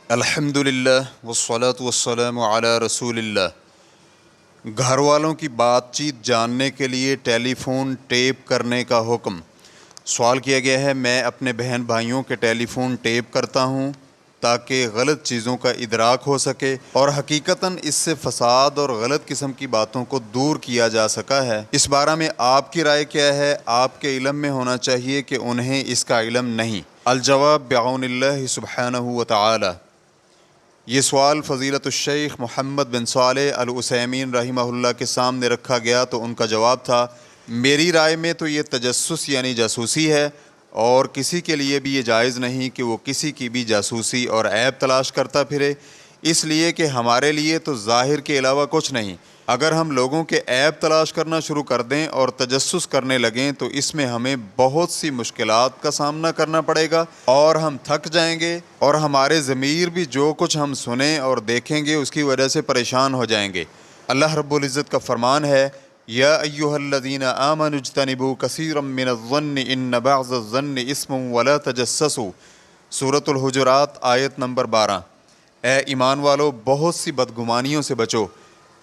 الحمدللہ والصلاة والسلام علی رسول اللہ۔ گھر والوں کی بات چیت جاننے کے لیے ٹیلی فون ٹیپ کرنے کا حکم۔ سوال کیا گیا ہے، میں اپنے بہن بھائیوں کے ٹیلی فون ٹیپ کرتا ہوں تاکہ غلط چیزوں کا ادراک ہو سکے اور حقیقتاً اس سے فساد اور غلط قسم کی باتوں کو دور کیا جا سکا ہے۔ اس بارے میں آپ کی رائے کیا ہے؟ آپ کے علم میں ہونا چاہیے کہ انہیں اس کا علم نہیں۔ الجواب بعون اللہ سبحانہ وتعالی۔ یہ سوال فضیلت الشیخ محمد بن صالح العثیمین رحمہ اللہ کے سامنے رکھا گیا تو ان کا جواب تھا، میری رائے میں تو یہ تجسس یعنی جاسوسی ہے، اور کسی کے لیے بھی یہ جائز نہیں کہ وہ کسی کی بھی جاسوسی اور عیب تلاش کرتا پھرے، اس لیے کہ ہمارے لیے تو ظاہر کے علاوہ کچھ نہیں۔ اگر ہم لوگوں کے عیب تلاش کرنا شروع کر دیں اور تجسس کرنے لگیں تو اس میں ہمیں بہت سی مشکلات کا سامنا کرنا پڑے گا اور ہم تھک جائیں گے، اور ہمارے ضمیر بھی جو کچھ ہم سنیں اور دیکھیں گے اس کی وجہ سے پریشان ہو جائیں گے۔ اللہ رب العزت کا فرمان ہے، یا ایھا الذین آمنوا اجتنبوا کثیرا من الظن ان بعض الظن اسم ولا تجسسوا، سورۃ الحجرات آیت نمبر 12۔ اے ایمان والو، بہت سی بدگمانیوں سے بچو،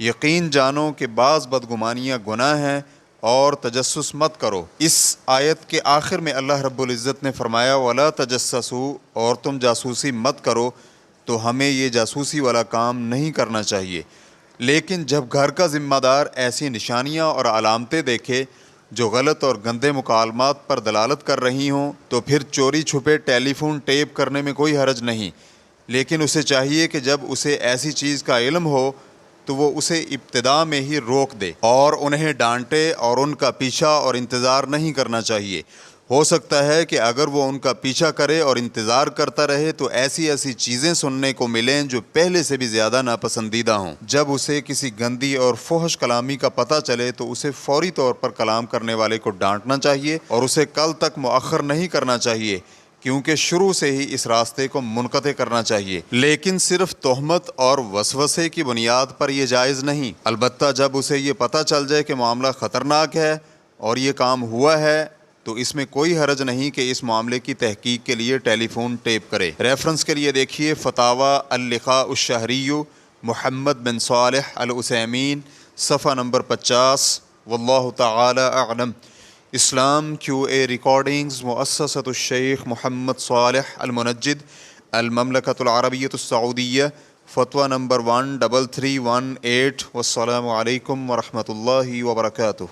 یقین جانو کہ بعض بدگمانیاں گناہ ہیں، اور تجسس مت کرو۔ اس آیت کے آخر میں اللہ رب العزت نے فرمایا ولا تجسسوا، اور تم جاسوسی مت کرو، تو ہمیں یہ جاسوسی والا کام نہیں کرنا چاہیے۔ لیکن جب گھر کا ذمہ دار ایسی نشانیاں اور علامتیں دیکھے جو غلط اور گندے مکالمات پر دلالت کر رہی ہوں تو پھر چوری چھپے ٹیلی فون ٹیپ کرنے میں کوئی حرج نہیں، لیکن اسے چاہیے کہ جب اسے ایسی چیز کا علم ہو تو وہ اسے ابتدا میں ہی روک دے اور انہیں ڈانٹے، اور ان کا پیچھا اور انتظار نہیں کرنا چاہیے۔ ہو سکتا ہے کہ اگر وہ ان کا پیچھا کرے اور انتظار کرتا رہے تو ایسی چیزیں سننے کو ملیں جو پہلے سے بھی زیادہ ناپسندیدہ ہوں۔ جب اسے کسی گندی اور فحش کلامی کا پتہ چلے تو اسے فوری طور پر کلام کرنے والے کو ڈانٹنا چاہیے اور اسے کل تک مؤخر نہیں کرنا چاہیے، کیونکہ شروع سے ہی اس راستے کو منقطع کرنا چاہیے، لیکن صرف تہمت اور وسوسے کی بنیاد پر یہ جائز نہیں۔ البتہ جب اسے یہ پتہ چل جائے کہ معاملہ خطرناک ہے اور یہ کام ہوا ہے تو اس میں کوئی حرج نہیں کہ اس معاملے کی تحقیق کے لیے ٹیلی فون ٹیپ کرے۔ ریفرنس کے لیے دیکھیے فتاوی اللقاء الشہری محمد بن صالح العثیمین، صفحہ نمبر 50۔ واللہ تعالی اعلم۔ اسلام QA ریکارڈنگز، مؤسسۃ الشیخ محمد صالح المنجد، المملکۃ العربیۃ السعودیہ، فتویٰ نمبر 13318۔ والسلام علیکم ورحمۃ اللہ وبرکاتہ۔